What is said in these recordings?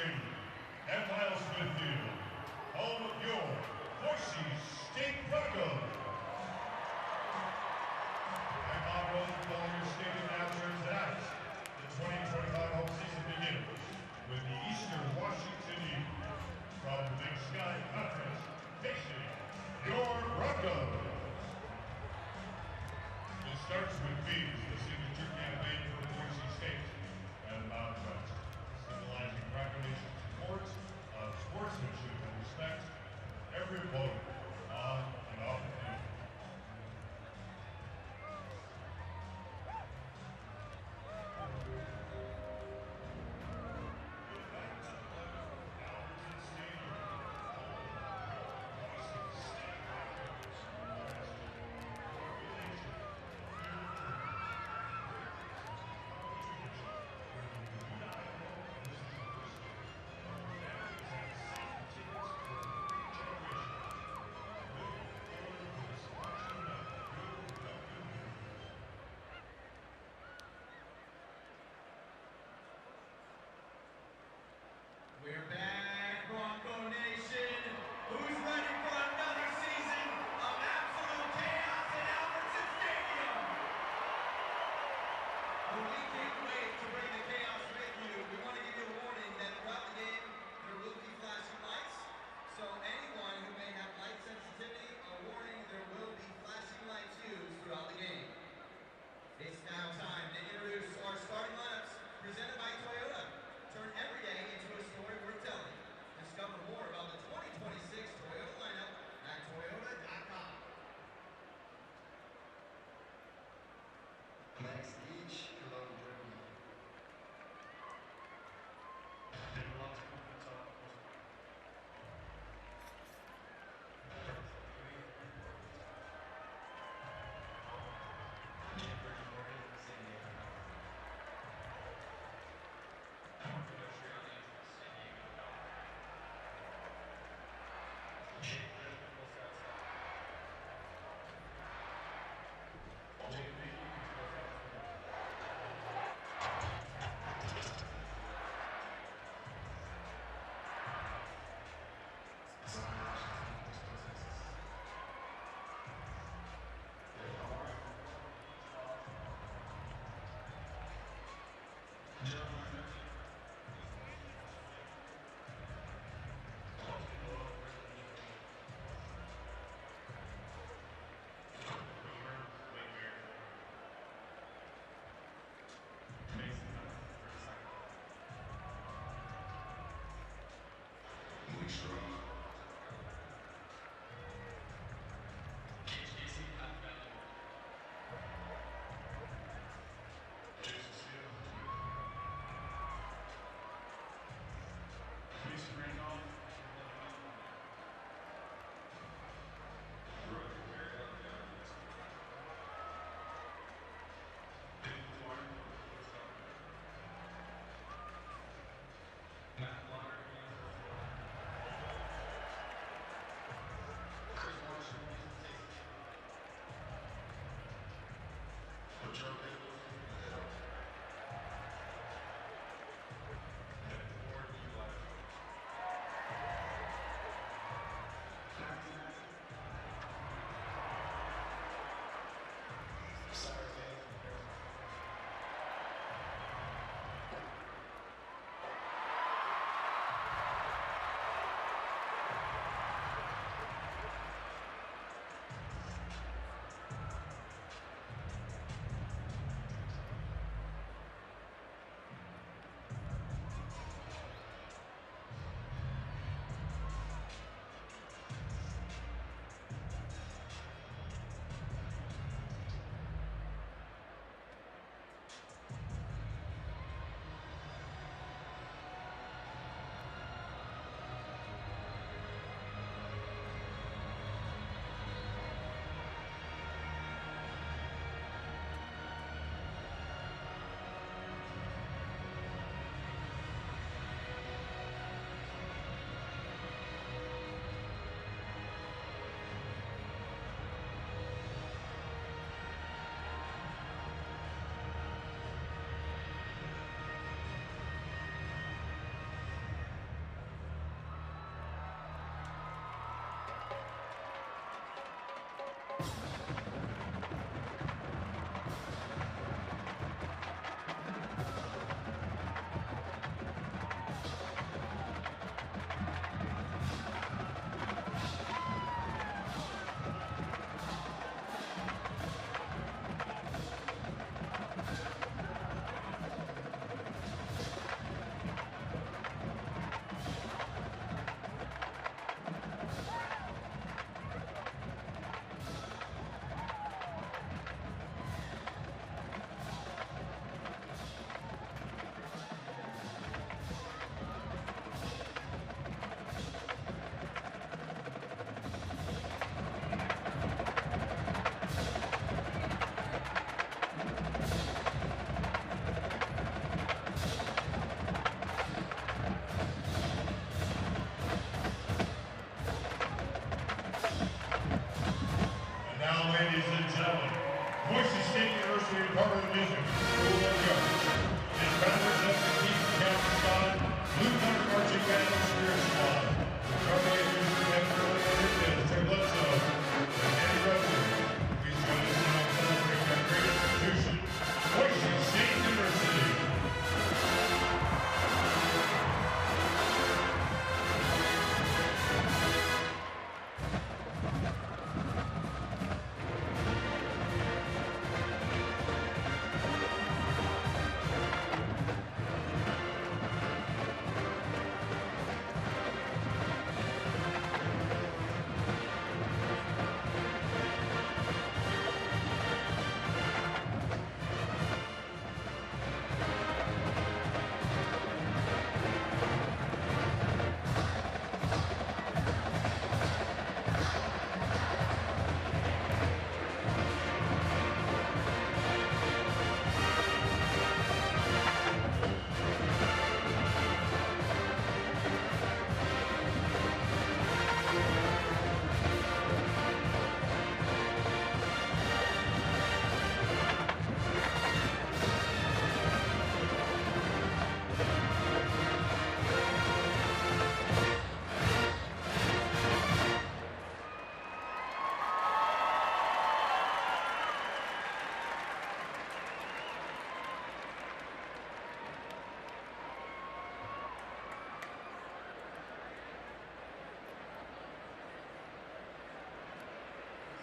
Stadium at Miles Smith Field, home of your Boise State Broncos. I'm Bob Rose with all your stadium announcers tonight. The 2025 home season begins with the Eastern Washington Eagles from the Big Sky Conference facing your Broncos. It starts with Bees, the signature campaign for Boise State and Mount West, symbolizing Bronco support of sportsmanship and respect for every opponent on and off the field. We're back, Bronco Nation. Who's ready for another season of absolute chaos in Albertson Stadium? Well, we can't wait to bring the chaos with you. We want to give you a warning that throughout the game, there will be flashing lights. So anyone who may have light sensitivity, a warning, there will be flashing lights used throughout the game. It's now time to introduce our starting lineups presented by Toyota. Turn every day into a story worth telling. Discover more about the 2026 Toyota lineup at Toyota.com. Next, each below Germany.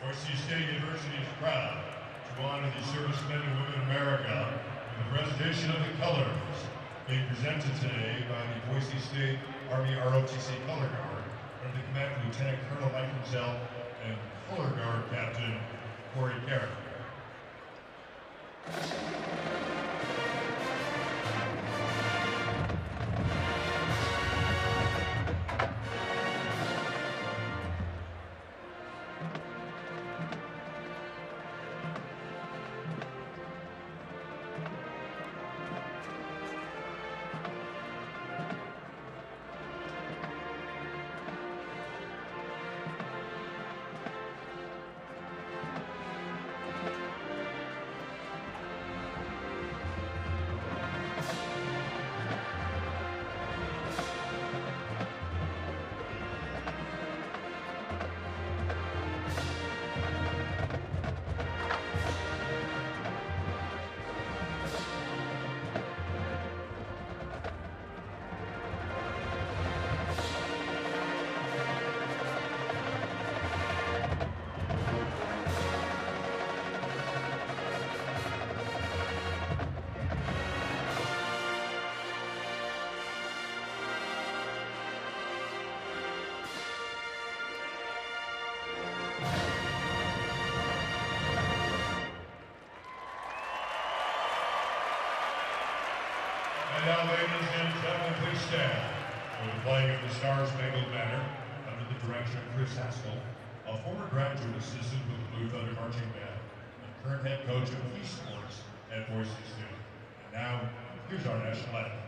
Boise State University is proud to honor the servicemen and women of America with the presentation of the colors being presented today by the Boise State Army ROTC Color Guard under the command of Lieutenant Colonel Mike Himself and Color Guard Captain Corey Carey. And now, ladies and gentlemen, please stand for the playing of the Star-Spangled Banner under the direction of Chris Haskell, a former graduate assistant with the Blue Thunder Marching Band and current head coach of Key Sports at Boise State. And now, here's our national anthem.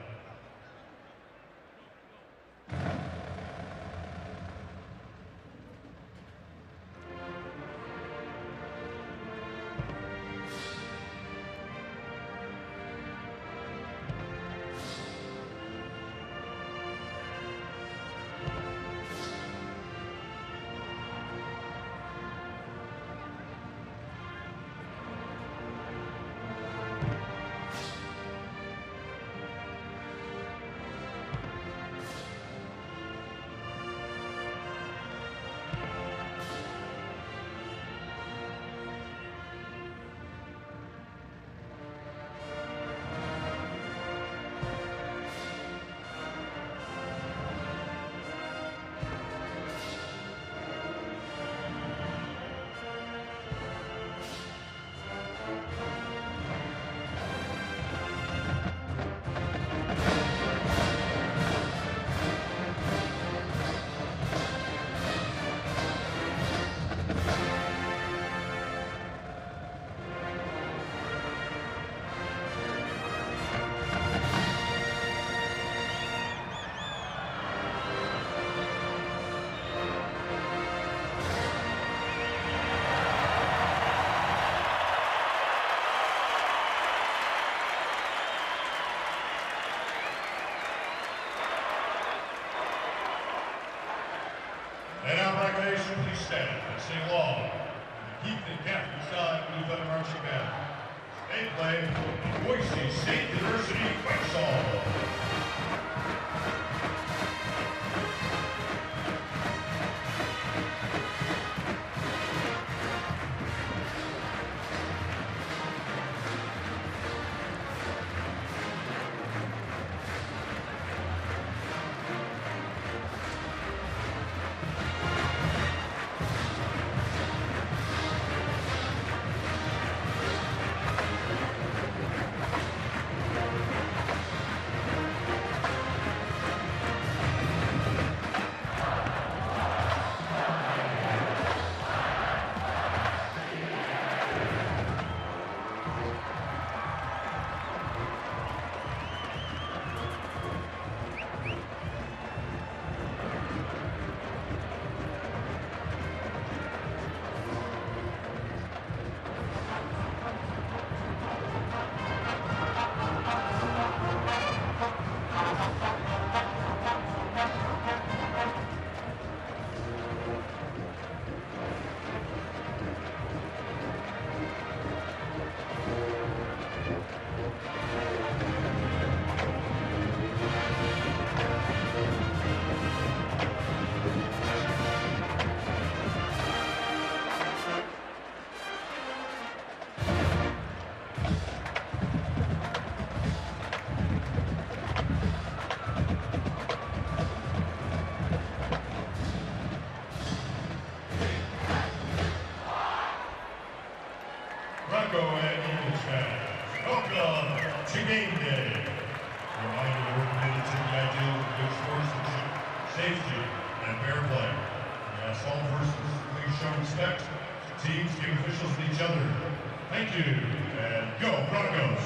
And now, Black Nation, please stand and sing along. Keep the Captain Side Blue Thunder Marching Band. They play Boise State University Fight Song. the officials and each other. Thank you, and go Broncos!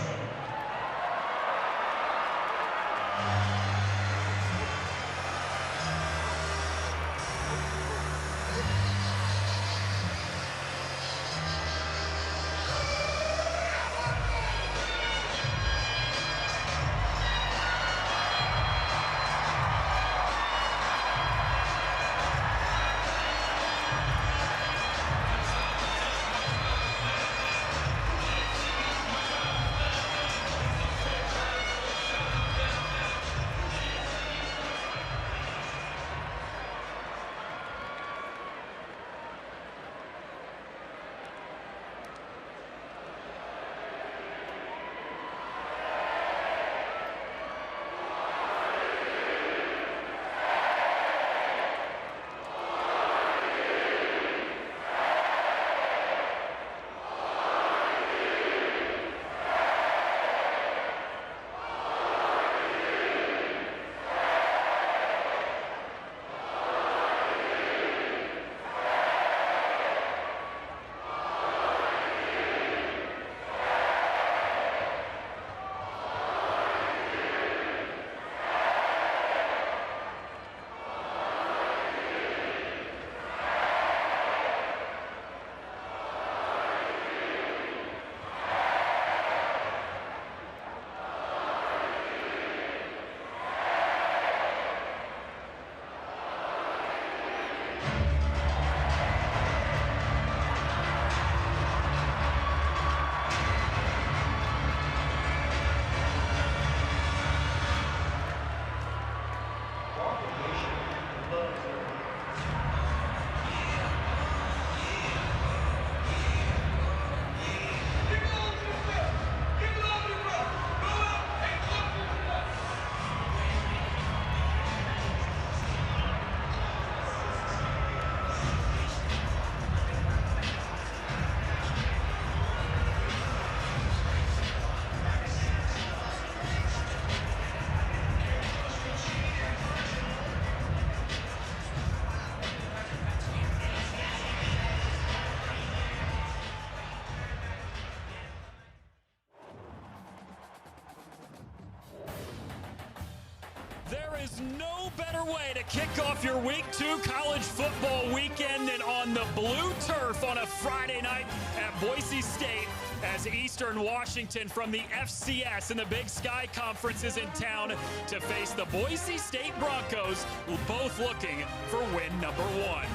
There is no better way to kick off your Week 2 college football weekend than on the blue turf on a Friday night at Boise State as Eastern Washington from the FCS and the Big Sky Conference is in town to face the Boise State Broncos, both looking for win number 1.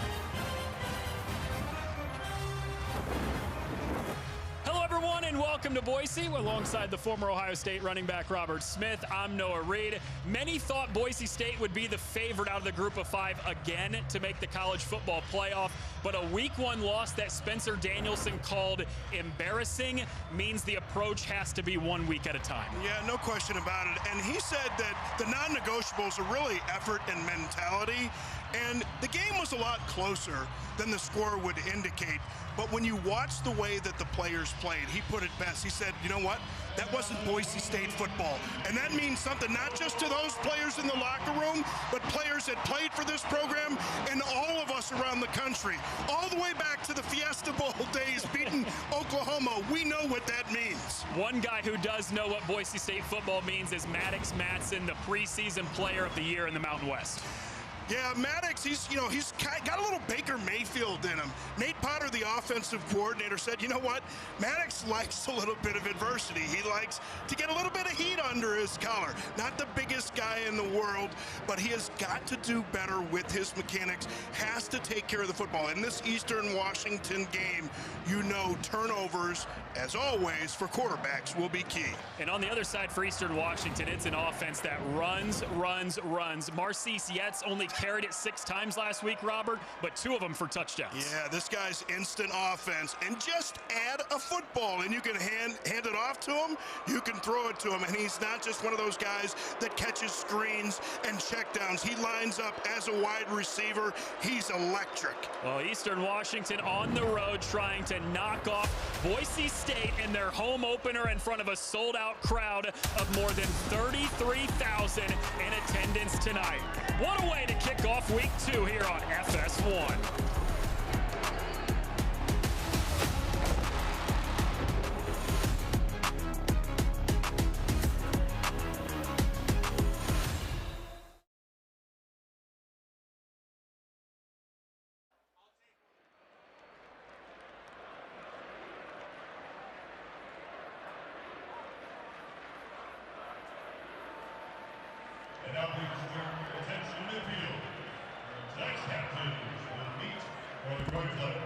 And welcome to Boise alongside the former Ohio State running back Robert Smith. I'm Noah Reed. Many thought Boise State would be the favorite out of the group of 5 again to make the college football playoff, but a week 1 loss that Spencer Danielson called embarrassing means the approach has to be 1 week at a time. Yeah, no question about it. And he said that the non-negotiables are really effort and mentality. And the game was a lot closer than the score would indicate. But when you watch the way that the players played, he put it best. He said, you know what? That wasn't Boise State football. And that means something not just to those players in the locker room, but players that played for this program and all of us around the country. All the way back to the Fiesta Bowl days, beating Oklahoma. We know what that means. One guy who does know what Boise State football means is Maddox Matson, the preseason player of the year in the Mountain West. Yeah, Maddox, he's got a little Baker Mayfield in him. Nate Potter, the offensive coordinator, said, you know what? Maddox likes a little bit of adversity. He likes to get a little bit of heat under his collar. Not the biggest guy in the world, but he has got to do better with his mechanics, has to take care of the football. In this Eastern Washington game, you know turnovers, as always, for quarterbacks will be key. And on the other side for Eastern Washington, it's an offense that runs. Marcise Yates only carried it 6 times last week, Robert, but 2 of them for touchdowns. Yeah, this guy's instant offense. And just add a football, and you can hand it off to him, you can throw it to him, and he's not just one of those guys that catches screens and checkdowns. He lines up as a wide receiver. He's electric. Well, Eastern Washington on the road trying to knock off Boise State in their home opener in front of a sold-out crowd of more than 33,000 in attendance tonight. What a way to kick off week 2 here on FS1. And now please turn your attention to midfield. Your next captains will meet for the coin flip.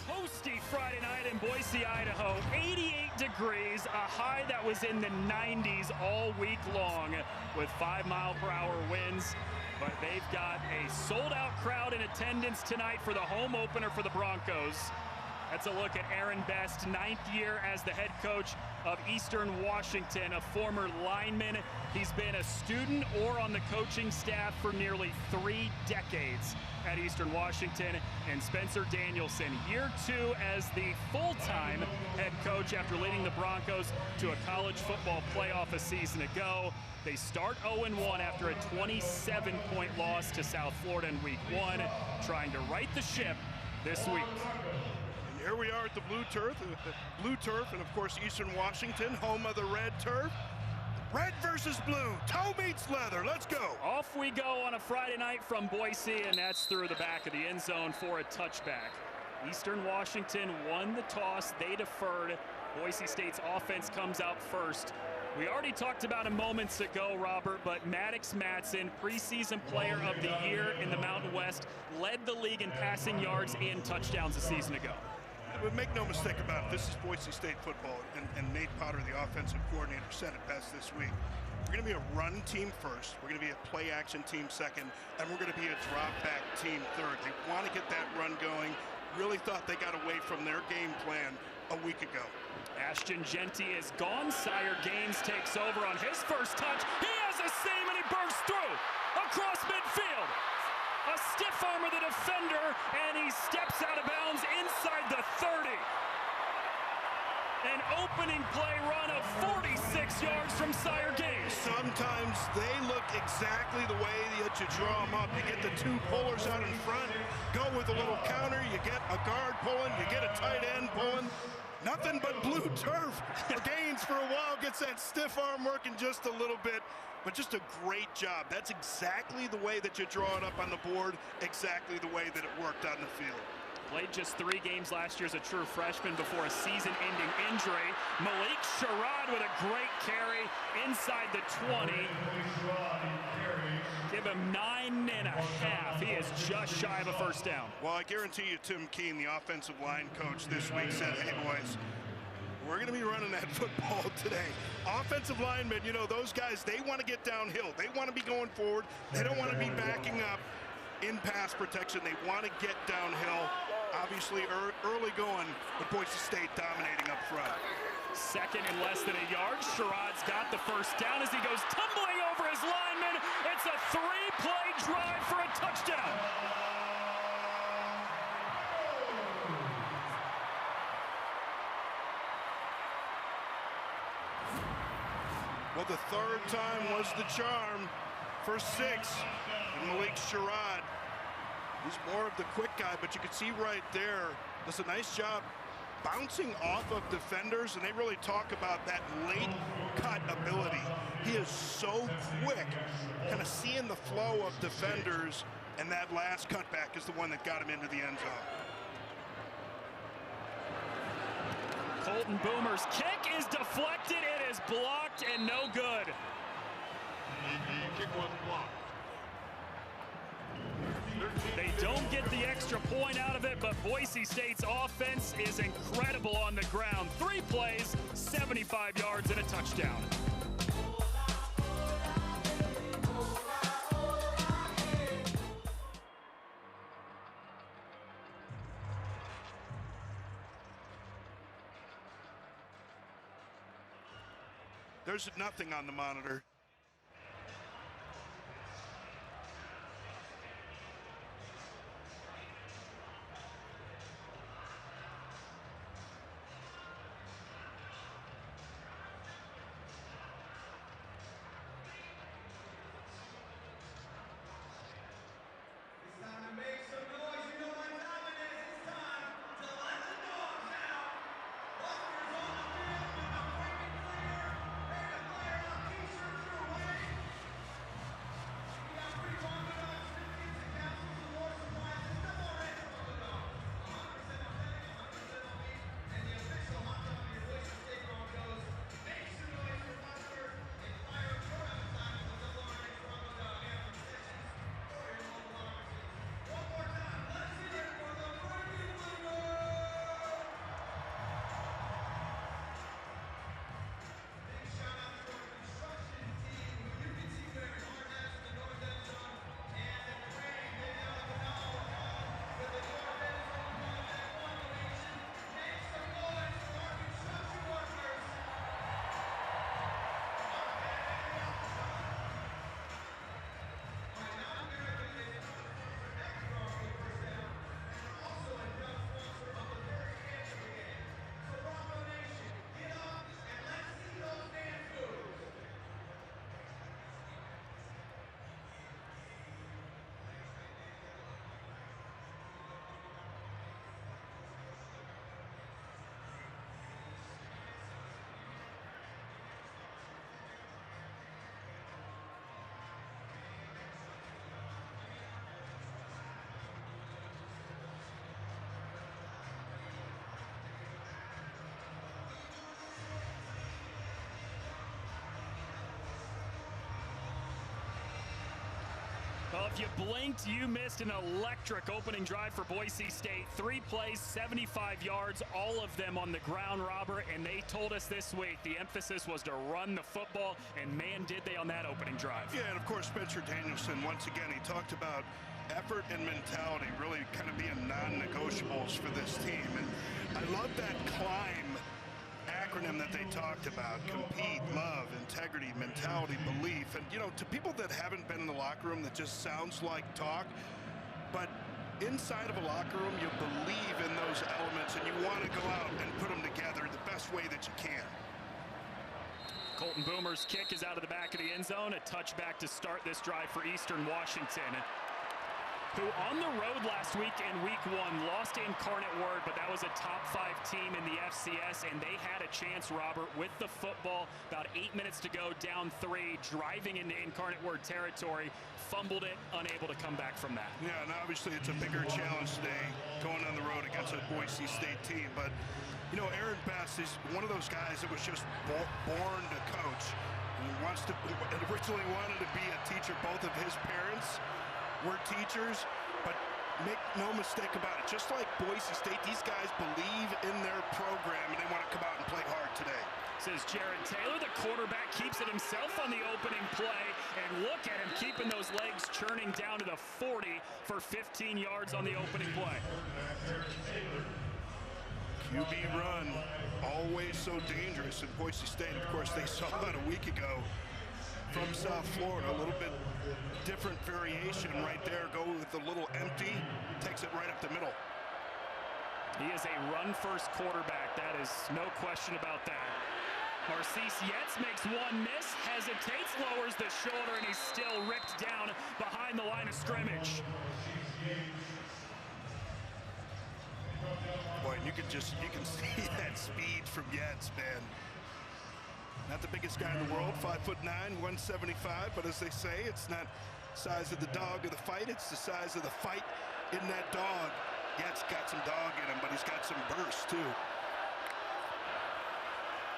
Toasty Friday night in Boise, Idaho. 88 degrees, a high that was in the 90s all week long with 5-mile-per-hour winds. But they've got a sold-out crowd in attendance tonight for the home opener for the Broncos. That's a look at Aaron Best, 9th year as the head coach of Eastern Washington, a former lineman. He's been a student or on the coaching staff for nearly 3 decades at Eastern Washington. And Spencer Danielson, year 2 as the full-time head coach after leading the Broncos to a college football playoff a season ago. They start 0-1 after a 27-point loss to South Florida in week 1, trying to right the ship this week. Here we are at the blue turf, and of course Eastern Washington, home of the red turf. Red versus blue, toe meets leather, let's go. Off we go on a Friday night from Boise, and that's through the back of the end zone for a touchback. Eastern Washington won the toss, they deferred. Boise State's offense comes out first. We already talked about him moments ago, Robert, but Maddox Madsen, preseason player of the year in the Mountain West, led the league in passing yards and touchdowns a season ago. But make no mistake about it, this is Boise State football, and Nate Potter, the offensive coordinator, said it best this week. We're going to be a run team first, we're going to be a play-action team second, and we're going to be a drop-back team third. They want to get that run going. Really thought they got away from their game plan a week ago. Ashton Genty is gone. Sire Gaines takes over on his first touch. He has a seam and he bursts through across midfield. A stiff arm of the defender, and he steps out of bounds inside the 30. An opening play run of 46 yards from Sire Gaines. Sometimes they look exactly the way that you draw them up. You get the 2 pullers out in front, go with a little counter, you get a guard pulling, you get a tight end pulling. Nothing but blue turf. Gaines for a while gets that stiff arm working just a little bit, but just a great job. That's exactly the way that you draw it up on the board, exactly the way that it worked on the field. Played just 3 games last year as a true freshman before a season-ending injury. Malik Sherrod with a great carry inside the 20. Give him 9.5. He is just shy of a first down. Well, I guarantee you Tim Keene, the offensive line coach this week, said, hey, boys, we're going to be running that football today. Offensive linemen, you know, those guys, they want to get downhill. They want to be going forward. They don't want to be backing up in pass protection. They want to get downhill. Obviously, early going, with Boise State dominating up front. Second and less than a yard. Sherrod's got the first down as he goes tumbling over his lineman. It's a 3-play drive for a touchdown. Well, the 3rd time was the charm for 6. And Malik Sherrod, he's more of the quick guy, but you can see right there, does a nice job bouncing off of defenders, and they really talk about that late cut ability. He is so quick, kind of seeing the flow of defenders, and that last cutback is the one that got him into the end zone. Colton Boomer's kick is deflected. It is blocked and no good. The kick was blocked. They don't get the extra point out of it, but Boise State's offense is incredible on the ground. 3 plays, 75 yards, and a touchdown. There's nothing on the monitor. It's time to make some noise. You know what time it is. It's time to let the dogs out. Buster's on the field with the freaking clear. Ready to fire up t-shirts your way. We got free Bongo Dogs, biscuits, and capsules, and more supplies. There's no more rent from Bongo Dogs. 100% authentic, 100% on beef, and the official hot dog of your Boise State Broncos. Make some noise for Buster and fire up your appetite with the double RX Bongo Dog anthem sessions for your local offices. One more time, let's hear it for the freaking Bongo! Big shout out to our construction team, who you can see wearing hard hats in the north end zone, and the crane, maybe out of the with the north end zone on that one donation. Make some noise for our construction workers! Well, if you blinked, you missed an electric opening drive for Boise State. 3 plays, 75 yards, all of them on the ground, Robert, and they told us this week the emphasis was to run the football, and man, did they on that opening drive. Yeah, and of course, Spencer Danielson, once again, he talked about effort and mentality really kind of being non-negotiables for this team. And I love that CLIMB acronym that they talked about: compete, love, integrity, mentality, belief. And you know, to people that haven't been in the locker room, that just sounds like talk, but inside of a locker room, you believe in those elements and you want to go out and put them together the best way that you can. Colton Boomer's kick is out of the back of the end zone. A touchback to start this drive for Eastern Washington, who on the road last week in week 1 lost to Incarnate Word, but that was a top 5 team in the FCS, and they had a chance, Robert, with the football, about 8 minutes to go, down 3, driving into Incarnate Word territory, fumbled it, unable to come back from that. Yeah, and obviously it's a bigger challenge today going on the road against a Boise State team, but you know, Aaron Best is one of those guys that was just born to coach. He originally wanted to be a teacher. Both of his parents were teachers, but make no mistake about it, just like Boise State, these guys believe in their program and they want to come out and play hard today. Says Jared Taylor, the quarterback keeps it himself on the opening play, and look at him keeping those legs churning down to the 40 for 15 yards on the opening play. QB run, always so dangerous in Boise State. Of course, they saw it a week ago from South Florida, a little bit different variation right there. Go with a little empty, takes it right up the middle. He is a run-first quarterback. That is no question about that. Marcise Yetz makes one miss, hesitates, lowers the shoulder, and he's still ripped down behind the line of scrimmage. Boy, and you can see that speed from Yates, man. Not the biggest guy in the world, 5'9", 175, but as they say, it's not size of the dog of the fight, it's the size of the fight in that dog. Yates got some dog in him, but he's got some burst too.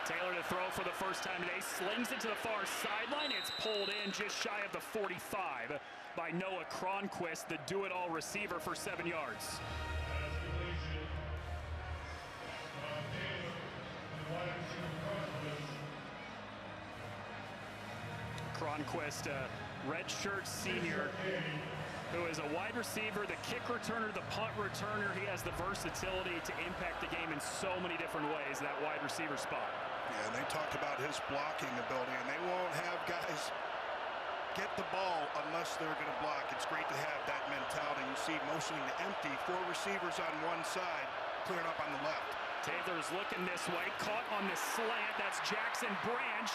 Taylor to throw for the first time today, slings it to the far sideline. It's pulled in just shy of the 45 by Noah Cronquist, the do-it-all receiver, for 7 yards. Cronquist, a redshirt senior, who is a wide receiver, the kick returner, the punt returner. He has the versatility to impact the game in so many different ways, that wide receiver spot. Yeah, and they talked about his blocking ability, and they won't have guys get the ball unless they're going to block. It's great to have that mentality. You see motioning to empty, 4 receivers on one side, cleared up on the left. Taylor's looking this way, caught on the slant. That's Jackson Branch.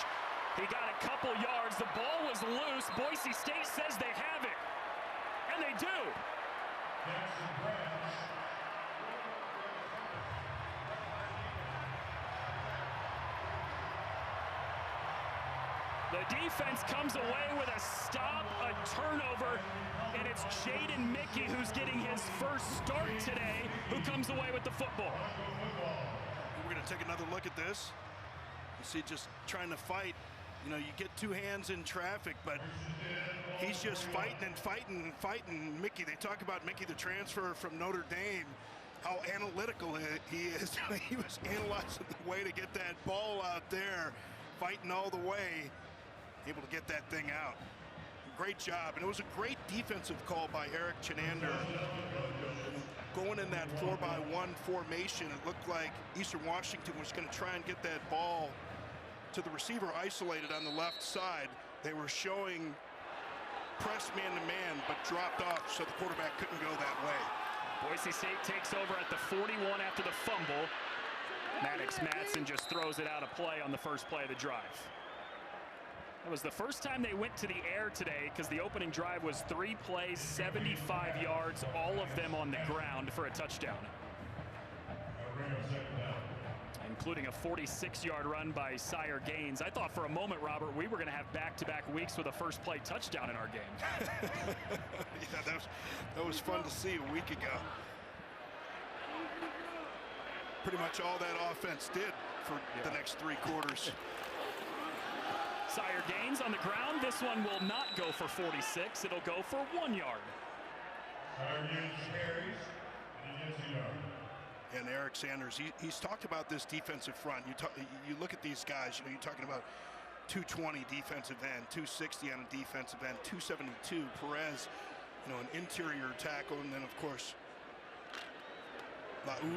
He got a couple yards. The ball was loose. Boise State says they have it, and they do. Jackson Branch. The defense comes away with a stop, a turnover, and it's Jaden Mickey who's getting his first start today, who comes away with the football. We're going to take another look at this. You see, just trying to fight. You know, you get 2 hands in traffic, but he's just fighting and fighting and fighting. Mickey, they talk about Mickey, the transfer from Notre Dame, how analytical he is. He was analyzing the way to get that ball out there, fighting all the way, able to get that thing out. Great job, and it was a great defensive call by Eric Chenander. Going in that 4-by-1 formation, it looked like Eastern Washington was going to try and get that ball to the receiver isolated on the left side. They were showing press man-to-man, but dropped off, so the quarterback couldn't go that way. Boise State takes over at the 41 after the fumble. Maddox Madsen just throws it out of play on the first play of the drive. It was the first time they went to the air today, because the opening drive was 3 plays, 75 yards, all of them on the ground for a touchdown, including a 46-yard run by Sire Gaines. I thought for a moment, Robert, we were going to have back-to-back weeks with a first-play touchdown in our game. Yeah, that was fun to see a week ago. Pretty much all that offense did for the next 3 quarters. Sire Gaines on the ground. This one will not go for 46. It'll go for 1 yard. Sire Gaines carries, and he gets a yard. And Eric Sanders, he's talked about this defensive front. You look at these guys, you know, you're talking about 220 defensive end, 260 on a defensive end, 272. Perez, you know, an interior tackle, and then of course Laulu,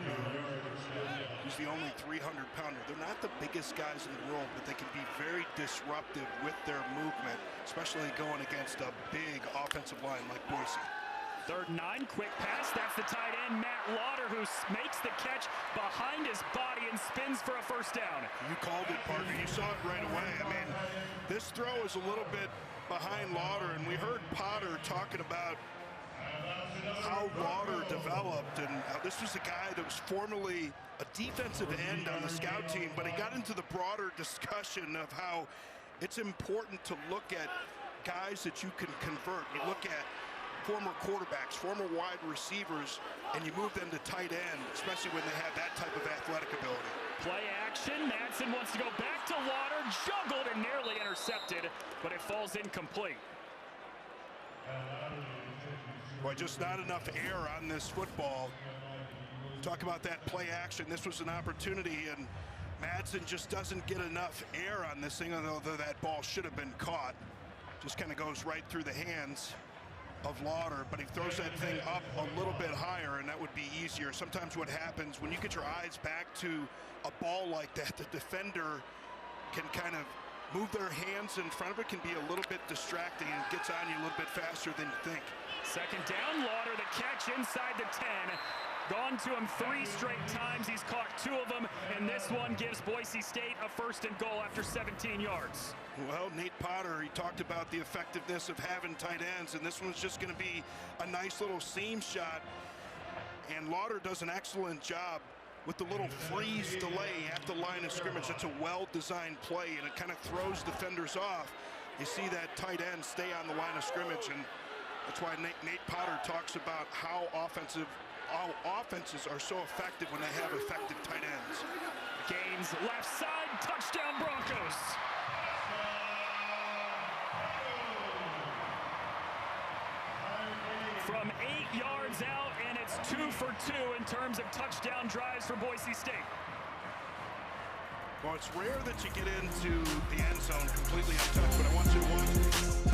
who's the only 300-pounder. They're not the biggest guys in the world, but they can be very disruptive with their movement, especially going against a big offensive line like Boise. 3rd and 9, quick pass. That's the tight end, Matt Lauder, who makes the catch behind his body and spins for a first down. You called it, partner. You saw it right away. I mean, this throw is a little bit behind Lauder, and we heard Potter talking about how Lauder developed, and this was a guy that was formerly a defensive end on the scout team, but he got into the broader discussion of how it's important to look at guys that you can convert. You look at former quarterbacks, former wide receivers, and you move them to tight end, especially when they have that type of athletic ability. Play action. Madsen wants to go back to Lauder, juggled and nearly intercepted, but it falls incomplete. Boy, just not enough air on this football. Talk about that play action. This was an opportunity, and Madsen just doesn't get enough air on this thing, although that ball should have been caught. Just kind of goes right through the hands of Lauder, but he throws that thing up a little bit higher, and that would be easier. Sometimes what happens when you get your eyes back to a ball like that, the defender can kind of move their hands in front of it, can be a little bit distracting, and gets on you a little bit faster than you think. 2nd down, Lauder the catch inside the 10. Gone to him 3 straight times. He's caught 2 of them, and this one gives Boise State a 1st and goal after 17 yards. Well, Nate Potter, he talked about the effectiveness of having tight ends, and this one's just going to be a nice little seam shot. And Lauder does an excellent job with the little freeze delay at the line of scrimmage. That's a well-designed play, and it kind of throws defenders off. You see that tight end stay on the line of scrimmage, and that's why Nate Potter talks about how offenses are so effective when they have effective tight ends. Gaines left side, touchdown Broncos. From 8 yards out, and it's 2 for 2 in terms of touchdown drives for Boise State. Well, it's rare that you get into the end zone completely untouched, but I want you to watch.